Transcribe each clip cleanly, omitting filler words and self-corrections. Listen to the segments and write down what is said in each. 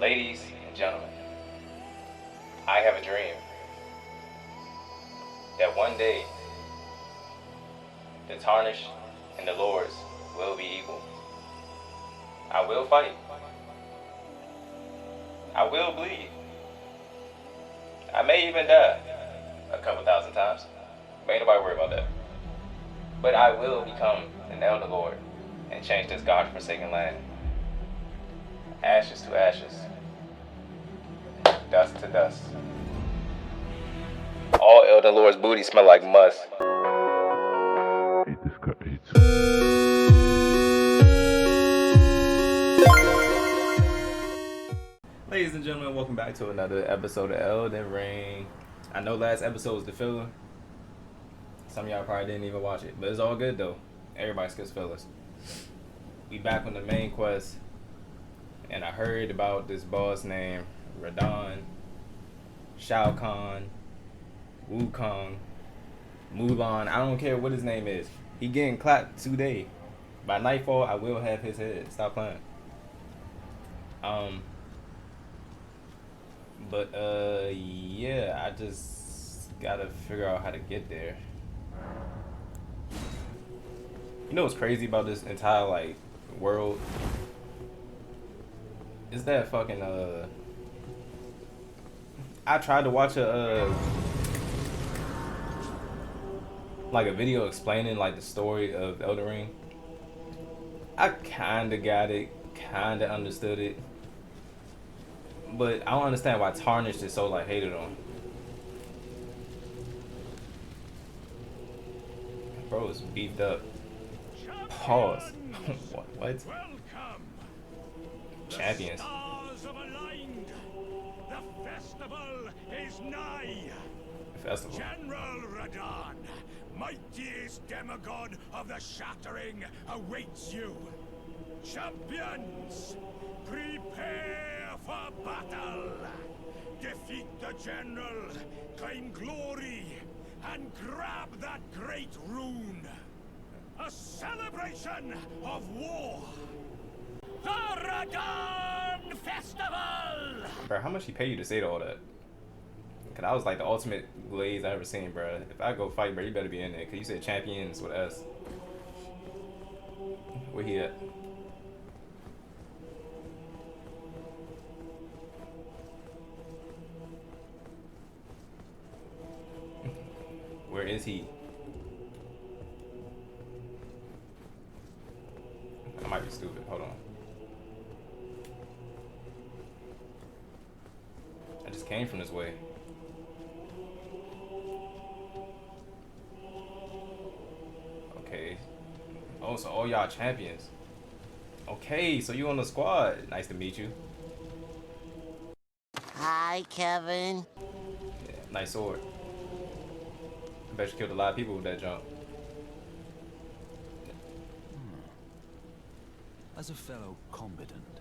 Ladies and gentlemen, I have a dream that one day the Tarnished and the Lords will be equal. I will fight. I will bleed. I may even die a couple thousand times. But ain't nobody worry about that. But I will become an Elder Lord and change this God-forsaken land. Ashes to ashes. Dust to dust. All Elden Lord's booty smell like musk. Ladies and gentlemen, welcome back to another episode of Elden Ring. I know last episode was the filler. Some of y'all probably didn't even watch it, but it's all good though. Everybody skips fillers. We back on the main quest, and I heard about this boss named Radon, Shao Kahn, Wukong, Mulan. I don't care what his name is. He getting clapped today. By nightfall, I will have his head. Stop playing. But yeah, I just gotta figure out how to get there. You know what's crazy about this entire like world? Is that fucking I tried to watch a like a video explaining like the story of Elden Ring. I kinda got it, kinda understood it. But I don't understand why Tarnished is so like hated on. Bro is beefed up. Pause. What? Champions. The stars have aligned. The festival is nigh. Festival. General Radon, mightiest demigod of the Shattering, awaits you. Champions, prepare for battle. Defeat the general, claim glory, and grab that great rune. A celebration of war. The Radon Festival! Bro, how much he pay you to say all that? Cause that was like the ultimate glaze I ever seen, bro. If I go fight, bro, you better be in there. Cause you said champions with S. Where he at? Where is he? I might be stupid. Hold on. I just came from this way. Okay. Oh, so all y'all champions. Okay, so you on the squad. Nice to meet you. Hi, Kevin. Yeah, nice sword. I bet you killed a lot of people with that jump. As a fellow combatant,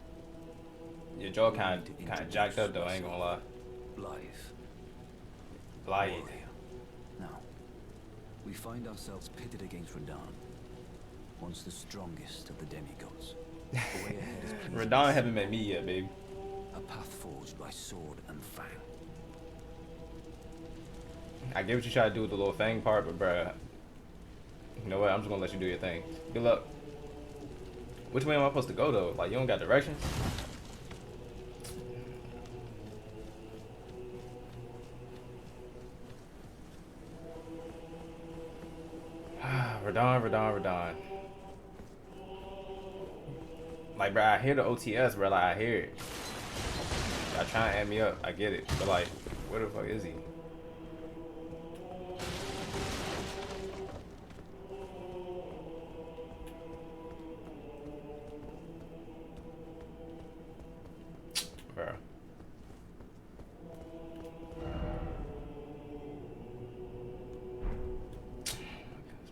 Your jaw kind of jacked up though. I ain't gonna lie. Blythe, Blythe. warrior. Now, we find ourselves pitted against Radon, once the strongest of the demigods. The way ahead is clear. Radon haven't met me yet, babe. A path forged by sword and fang. I get what you try to do with the little fang part, but bruh, you know what? I'm just gonna let you do your thing. Good luck. Which way am I supposed to go though? Like you don't got directions? Radon. Like bruh, I hear the OTS, bruh. Like I hear it. Y'all trying to add me up. I get it, but like, where the fuck is he? Bro.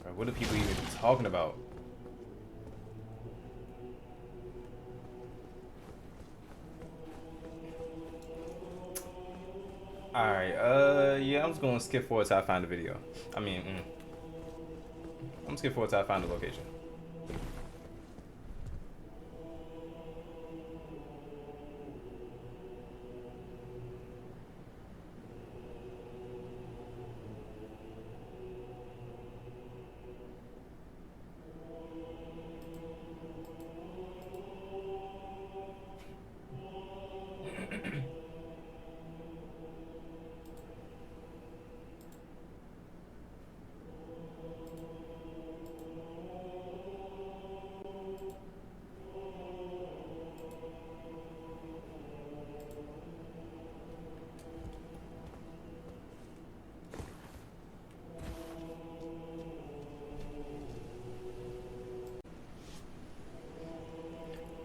Bro, what do people even be talking about? Alright, yeah, I'm just gonna skip forward till I find the video. I'm gonna skip forward till I find the location.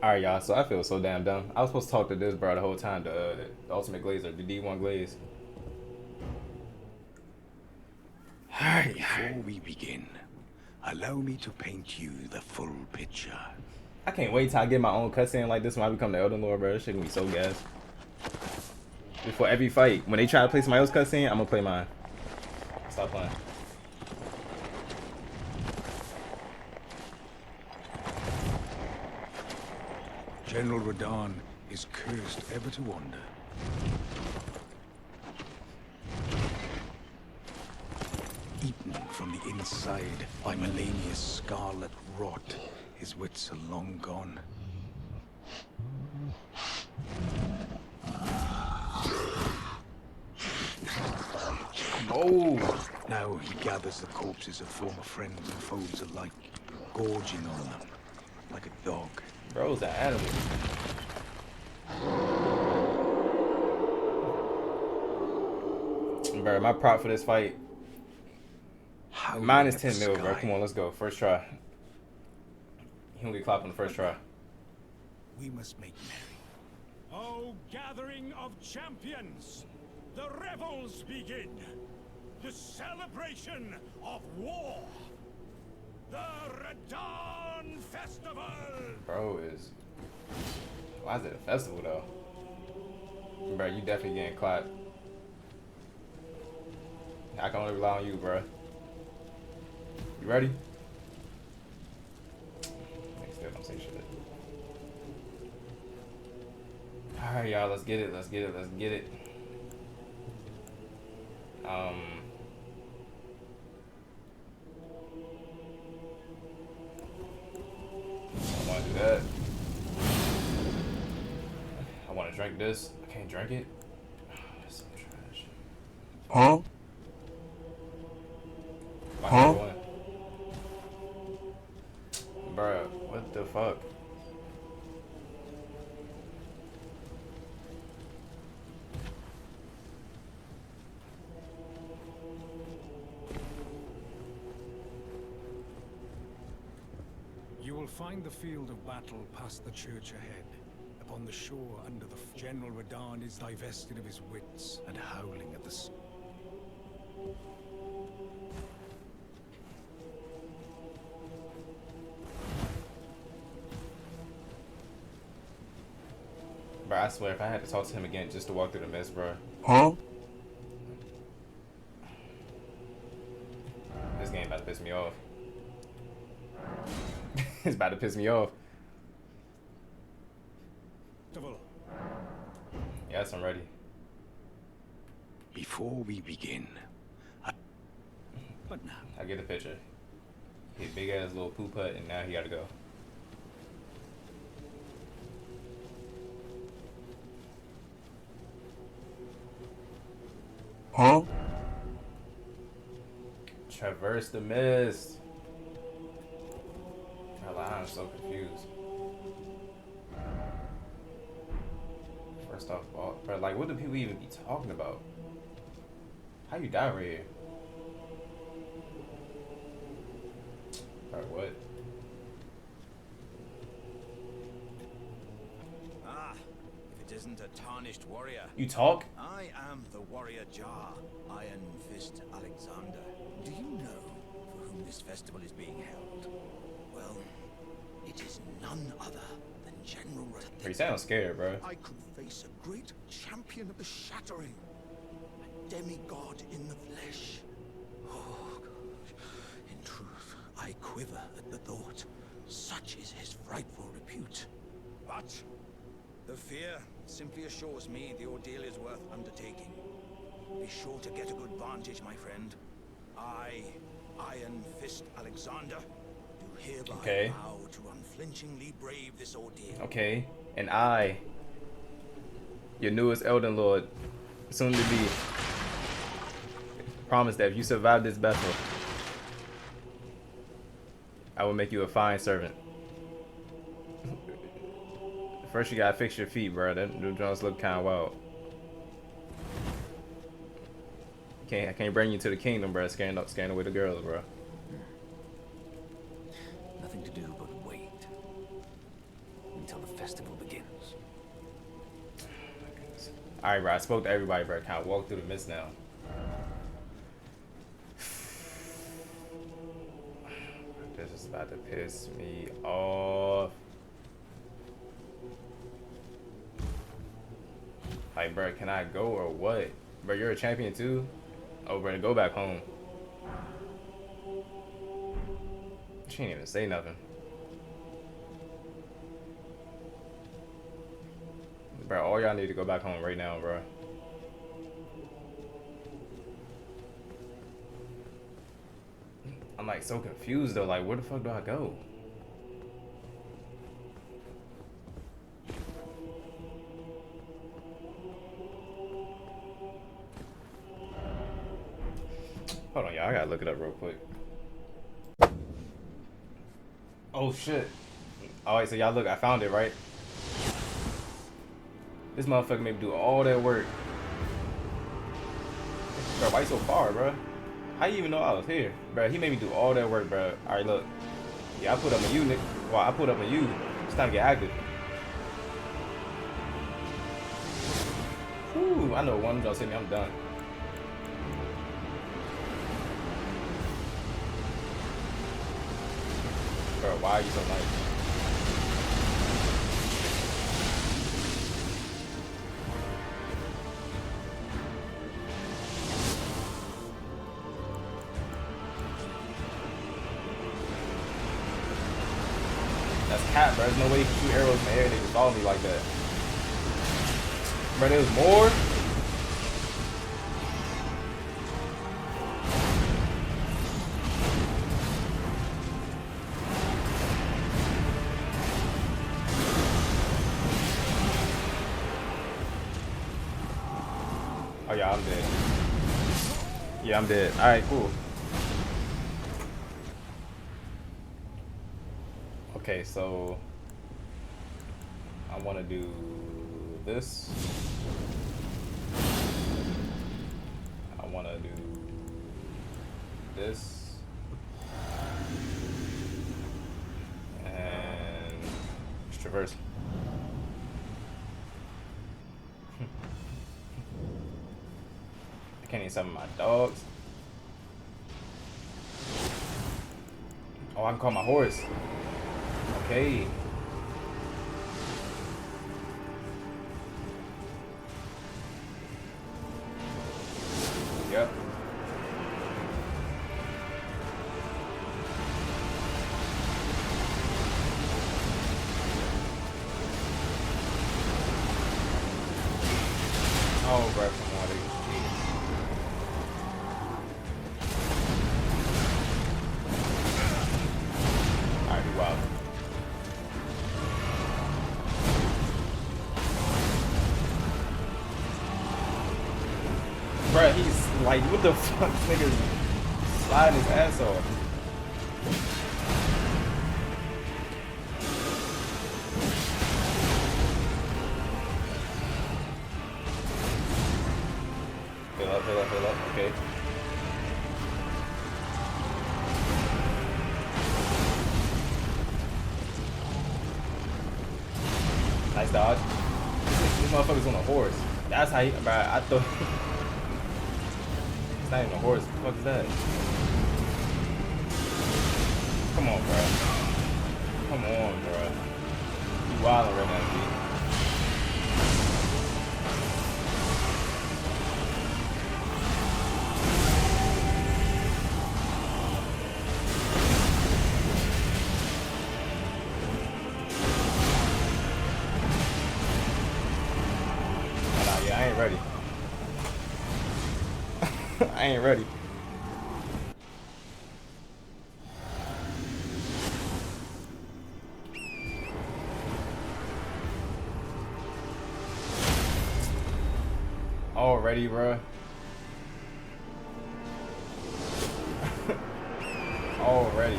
Alright, y'all, so I feel so damn dumb. I was supposed to talk to this bro the whole time, the Ultimate Glazer, the D1 Glaze. Alright. Before we begin, allow me to paint you the full picture. I can't wait till I get my own cutscene like this when I become the Elden Lord, bro. This shit gonna be so gas. Before every fight, when they try to play somebody else's cutscene, I'm gonna play mine. Stop playing. General Radahn is cursed ever to wander. Eaten from the inside by Melania's scarlet rot, his wits are long gone. Oh! Now he gathers the corpses of former friends and foes alike, gorging on them like a dog. Bro's an animal. Bro, my prop for this fight. Mine is 10 mil, bro. Come on, let's go. First try. He don't get clapped on the first try. We must make merry. O gathering of champions, the revels begin. The celebration of war. The Radahn Festival. Bro is... Why is it a festival, though? Bro, you definitely getting clapped. I can only rely on you, bro. You ready? Nigga still don't say shit. Alright, y'all, let's get it, let's get it, let's get it. I want to do that. I want to drink this. I can't drink it. That's so trash. Huh? Huh? Bruh, what the fuck? You will find the field of battle past the church ahead. Upon the shore under the General Radahn is divested of his wits and howling at the sea. Bro, I swear, if I had to talk to him again just to walk through the mist, bro. Huh? This game about to piss me off. It's about to piss me off. Yes, I'm ready. Before we begin, But now, I get the picture. He big ass little poop hut, and now he gotta go. huh? Traverse the mist. I'm so confused. First off, bro, like, what do people even be talking about? How you die right here? Bro, what? Ah, if it isn't a tarnished warrior. You talk? I am the warrior Jar, Iron Fist Alexander. Do you know for whom this festival is being held? Well, it is none other than General Bro, you sound scared, bro. I could face a great champion of the shattering, a demigod in the flesh. Oh, gosh. In truth, I quiver at the thought. Such is his frightful repute. But the fear simply assures me the ordeal is worth undertaking. Be sure to get a good vantage, my friend. I, Iron Fist Alexander, do hereby vow to unflinchingly brave this ordeal. Okay, and I, your newest Elden Lord, soon to be, promise that if you survive this battle, I will make you a fine servant. First, you gotta fix your feet, bro. Them joints look kind of wild. I can't bring you to the kingdom, bro. Scaring away the girls, bro. Nothing to do but wait until the Alright, bro. I spoke to everybody, bro. Can I walk through the mist now? This is about to piss me off. Like, bro, can I go or what? Bro, you're a champion too? Oh, bro, go back home. She ain't even say nothing. Bro, all y'all need to go back home right now, bro. I'm like so confused though. Like, where the fuck do I go? Hold on, y'all. I gotta look it up real quick. Oh shit. Alright, so y'all look, I found it, right? This motherfucker made me do all that work. Bro, why you so far, bro? How you even know I was here? Bro, he made me do all that work, bro. Alright, look. Yeah, I put up a U, Nick. Well, I put up a U. It's time to get active. Whew, I know one of y'all hit me, I'm done. Bro, why are you so nice? That's cat, bro. There's no way you can shoot arrows in the air and they can follow me like that. Bro, there was more? Oh yeah, I'm dead. Yeah, I'm dead. Alright, cool. Okay, so I want to do this. I want to do this. And just traverse. I can't even summon my dogs. Oh, I can call my horse. Okay. Yep. Oh, bro, come on, dude. Alright, be wild. Bruh, he's like, what the fuck? This nigga's sliding his ass off. Fill up, okay. Nice dodge. This motherfucker's on a horse. That's how he, bruh, I thought. It's not even a horse. What the fuck is that? Come on, bro. Come on, bro. You wildin' right now, dude. Nah, yeah, I ain't ready. I ain't ready. Already, bro. Already.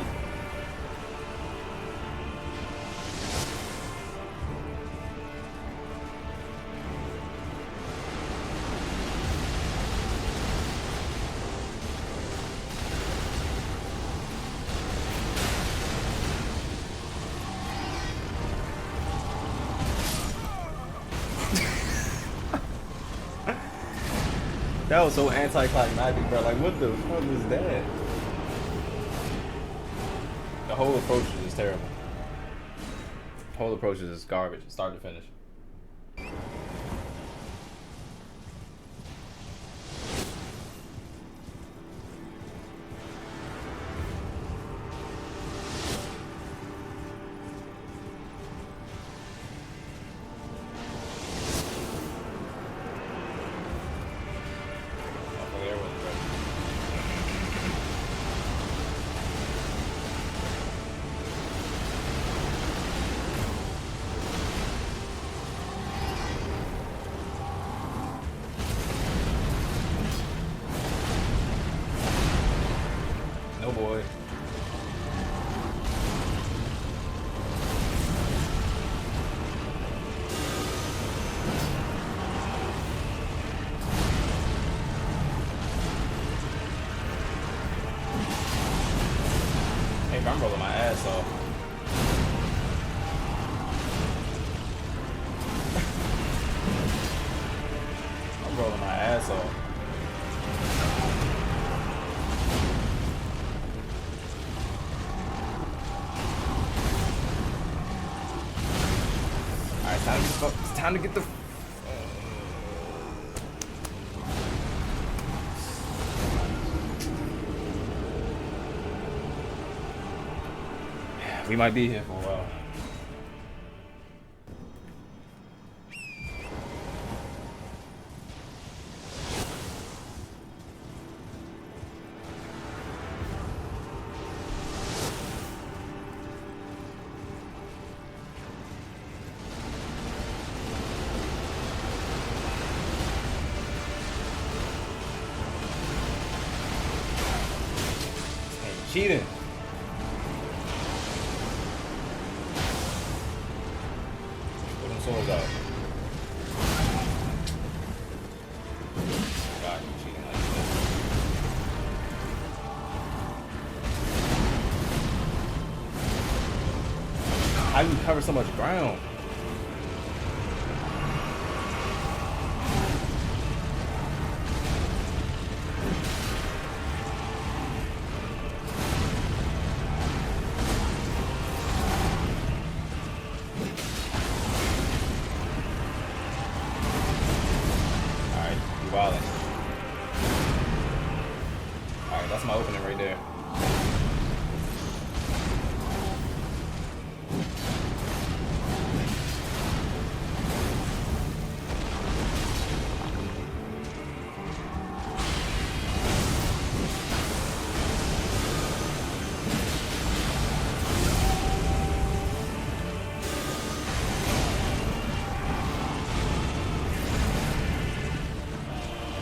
That was so anticlimactic, bro. Like, what the fuck was that? The whole approach is just terrible. The whole approach is just garbage, start to finish. No boy. Hey, I'm rolling my ass off. I'm rolling my ass off. It's time to get the. We might be here for a while. Cheating. Put them swords out. God, you cheating like this. How do you cover so much ground? Alright, that's my opening right there.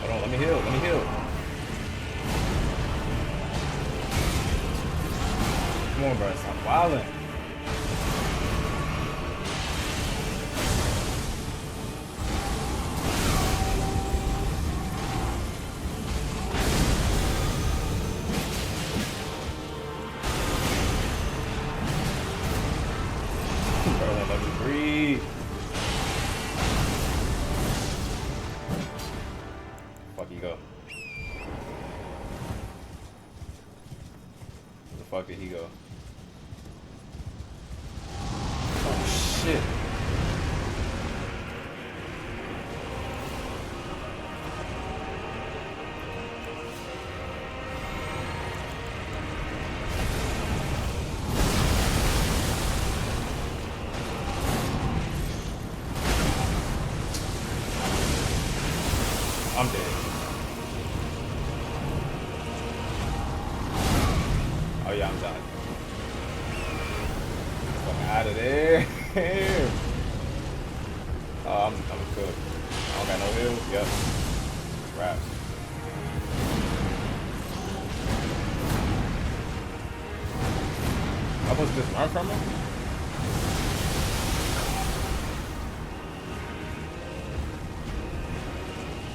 Hold on, let me heal, let me heal. Come on, bro, stop wilding. Bro, let me breathe. Fuck you go. Where the fuck did he go? Oh shit. I'm dead. Oh yeah, I'm done. Fucking out of there. Oh, I'm cooked. I don't got no heal. Yep. Wrap. I'm supposed to just run from him?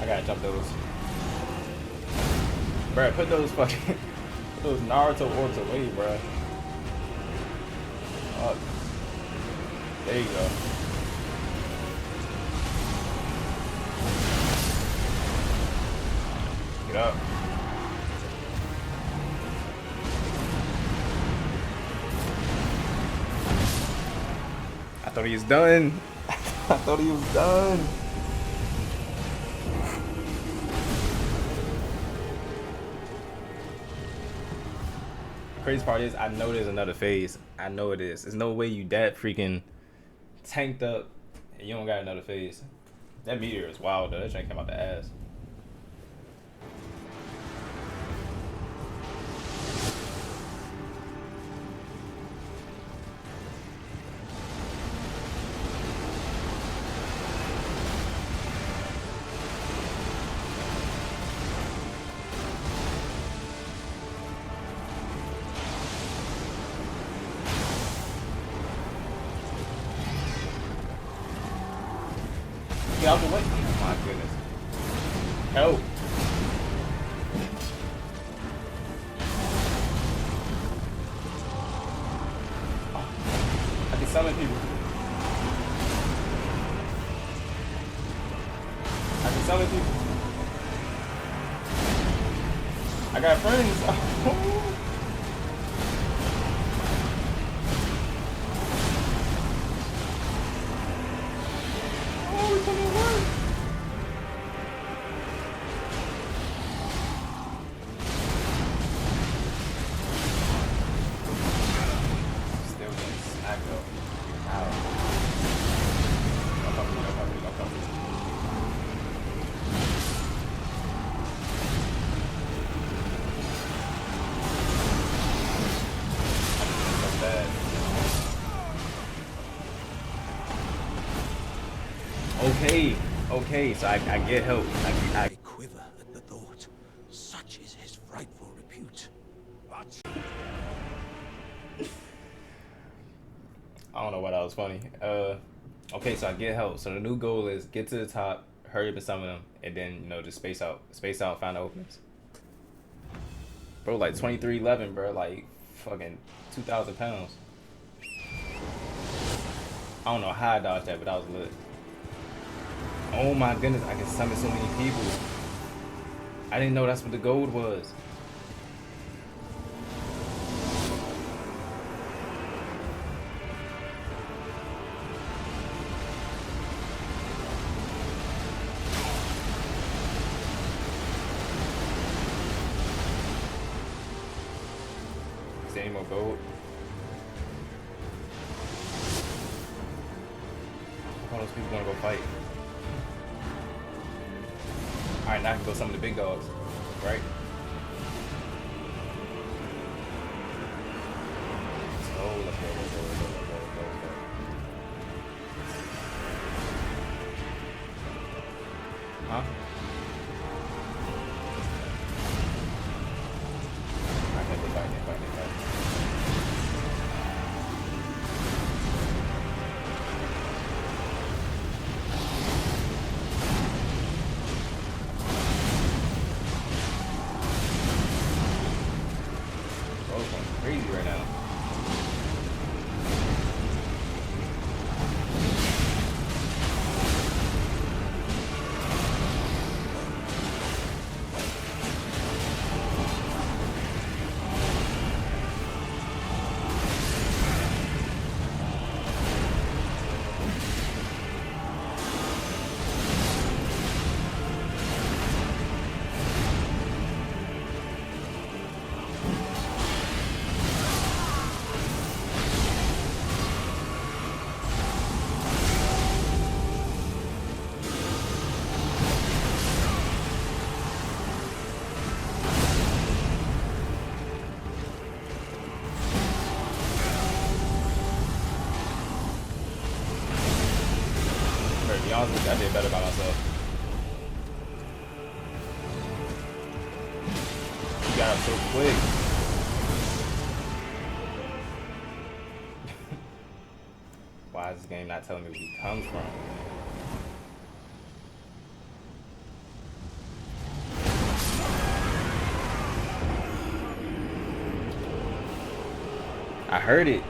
I gotta jump those. Bruh, put those fucking put those Naruto orbs away, bruh. Oh, there you go. it up. I thought he was done. I thought he was done. Crazy part is, I know there's another phase. I know it is. There's no way you that freaking tanked up and you don't got another phase. That meteor is wild though. That thing came out the ass. Get out the way. Oh my goodness. Help. Oh, I can summon people. I can summon people. I got friends. Okay, so I get help. I quiver at the thought. Such is his frightful repute. But I don't know why that was funny. Okay, so I get help. So the new goal is get to the top, hurry up and summon them, and then just space out, find the openings. Bro, like 2311, bro, like fucking 2,000 pounds. I don't know how I dodged that, but that was lit. Oh my goodness, I can summon so many people. I didn't know that's what the gold was. Is there any more gold? All those people want to go fight. Alright, now I can go some of the big dogs, right? So let's go. Huh? Alright, they fight. Crazy right now. To be honest with you, I did better by myself. You got up so quick. Why is this game not telling me where he comes from? I heard it.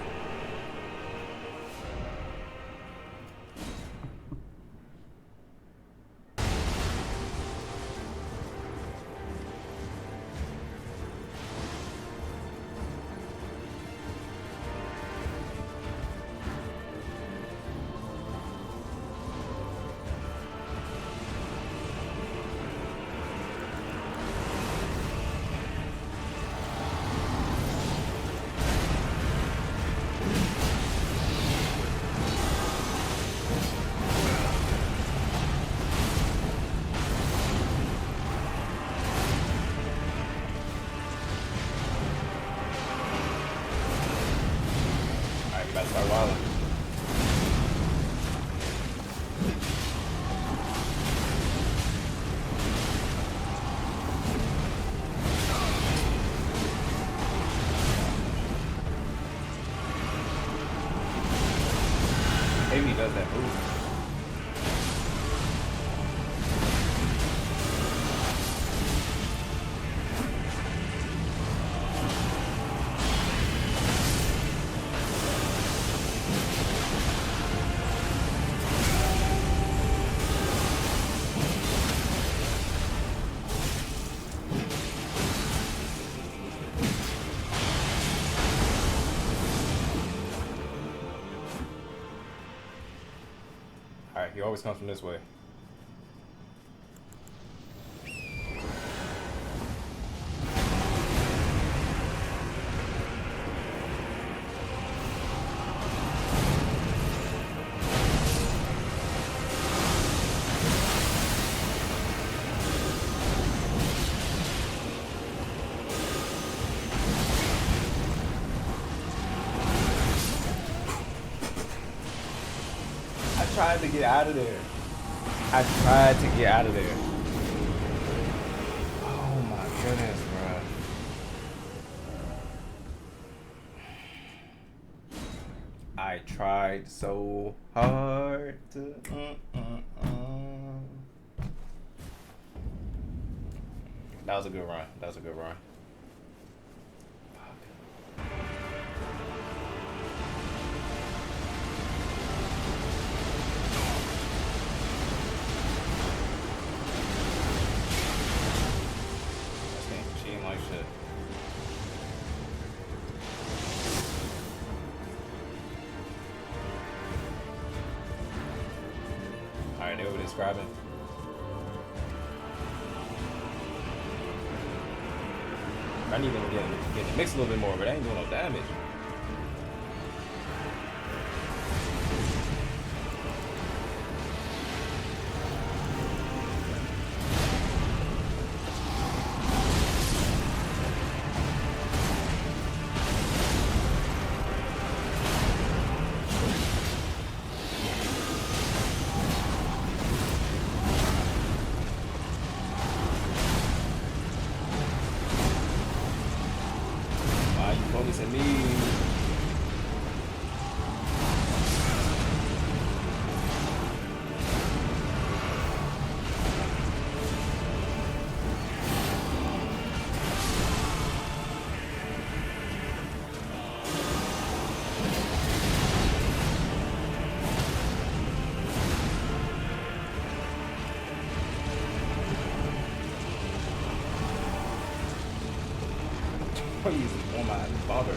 always comes from this way. I tried to get out of there. I tried to get out of there. Oh my goodness, bro. I tried so hard to. That was a good run. That was a good run. Alright, they were describing. I need them to get it mixed a little bit more, but I ain't doing no damage. Focusing me. Please, oh my father.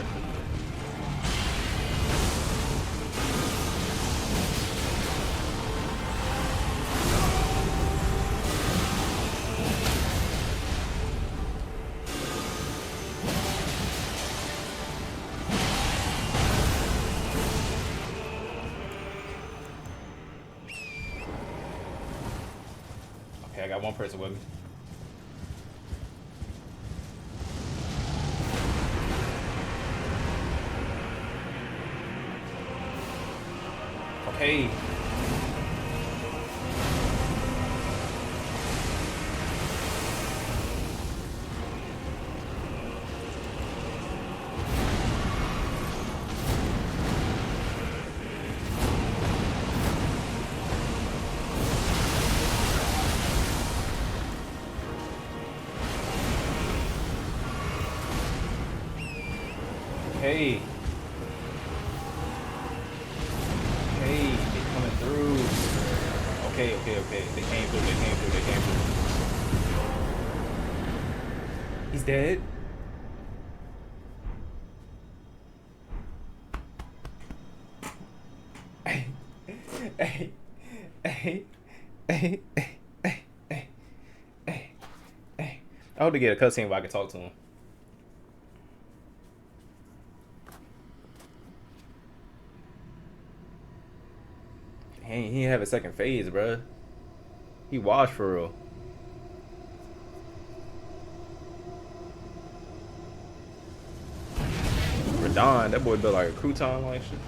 Okay, I got one person with me. Hey. Hey. Okay. They came through. He's dead. Hey. I hope to get a cutscene where I can talk to him. He didn't have a second phase, bruh. He washed for real. Radon, that boy built like a crouton like shit.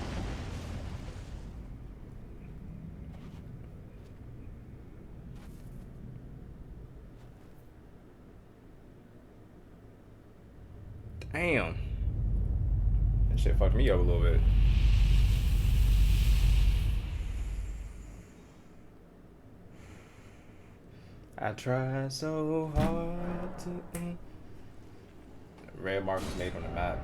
Damn. That shit fucked me up a little bit. I tried so hard to. Red mark was made on the map.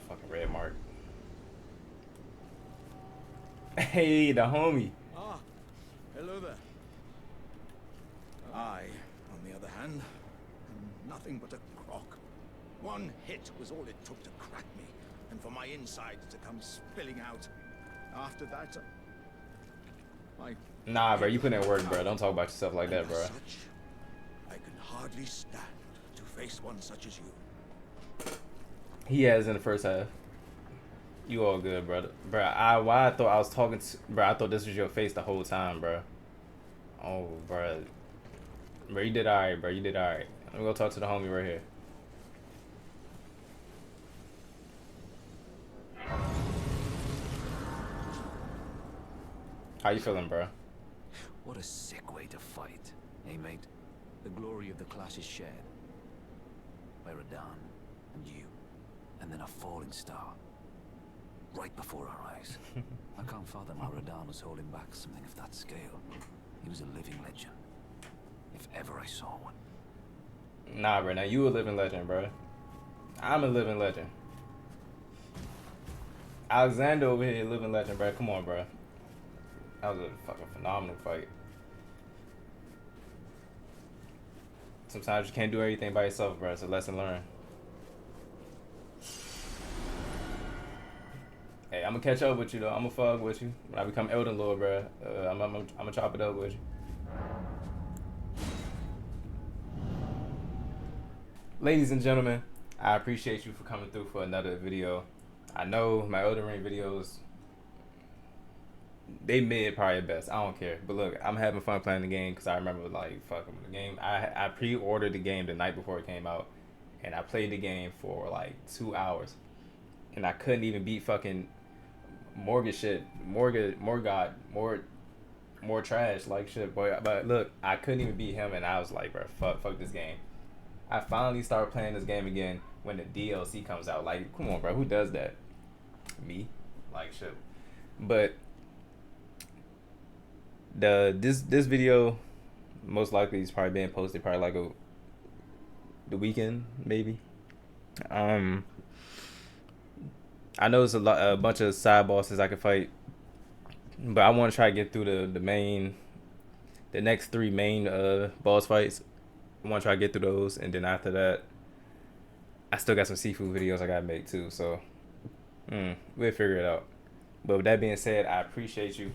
Fucking red mark. Hey, the homie. Ah, hello there. I, on the other hand, am nothing but a crock. One hit was all it took to crack me, and for my insides to come spilling out. After that, Nah, bro, you put in work, bro. Don't talk about yourself like that, bro. Such, I can hardly stand to face one such as you. He has in the first half. You all good, brother. Bro, why I thought I was talking to, bro, I thought this was your face the whole time, bro. Oh, bro. Bro, you did alright, bro. You did alright. I'm gonna go talk to the homie right here. How you feeling, bro? What a sick way to fight, eh, mate? The glory of the clash is shared by Radahn and you, and then a falling star right before our eyes. I can't fathom how Radahn was holding back something of that scale. He was a living legend, if ever I saw one. Nah, bro. Now you a living legend, bro. I'm a living legend. Alexander over here, living legend, bro. Come on, bro. That was a fucking phenomenal fight. Sometimes you can't do everything by yourself, bro. It's a lesson learned. Hey, I'm gonna catch up with you though. I'm gonna fuck with you when I become Elden Lord, bro. I'm gonna chop it up with you. Ladies and gentlemen, I appreciate you for coming through for another video. I know my Elden Ring videos, they mid probably best. I don't care. But look, I'm having fun playing the game because I remember like fucking the game. I pre-ordered the game the night before it came out, and I played the game for like 2 hours, and I couldn't even beat fucking more trash like shit, boy. But look, I couldn't even beat him, and I was like, bro, fuck this game. I finally started playing this game again when the DLC comes out. Like, come on, bro, who does that? Me, like shit. But this video most likely is probably being posted probably like the weekend maybe. I know there's a bunch of side bosses I could fight, but I want to try to get through the next 3 main boss fights. I want to try to get through those, and then after that, I still got some seafood videos I gotta make too. So we'll figure it out. But with that being said, I appreciate you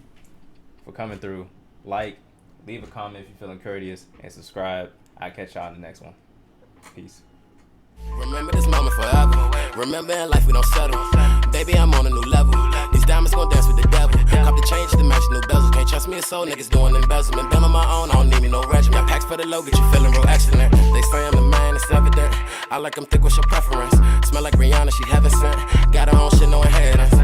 for coming through. Like, leave a comment if you're feeling courteous, and subscribe. I'll catch y'all in the next one. Peace. Remember this moment forever. Remember in life we don't settle. Baby, I'm on a new level. These diamonds gon' dance with the devil. Cop the change to match new bezels. Can't trust me a soul, niggas doing embezzlement. Been on my own, I don't need me no regiment. Packs for the low, get you feeling real excellent. They say I'm the man, it's evident. I like them thick, what's your preference? Smell like Rihanna, she heaven sent. Got her own shit, no inheritance.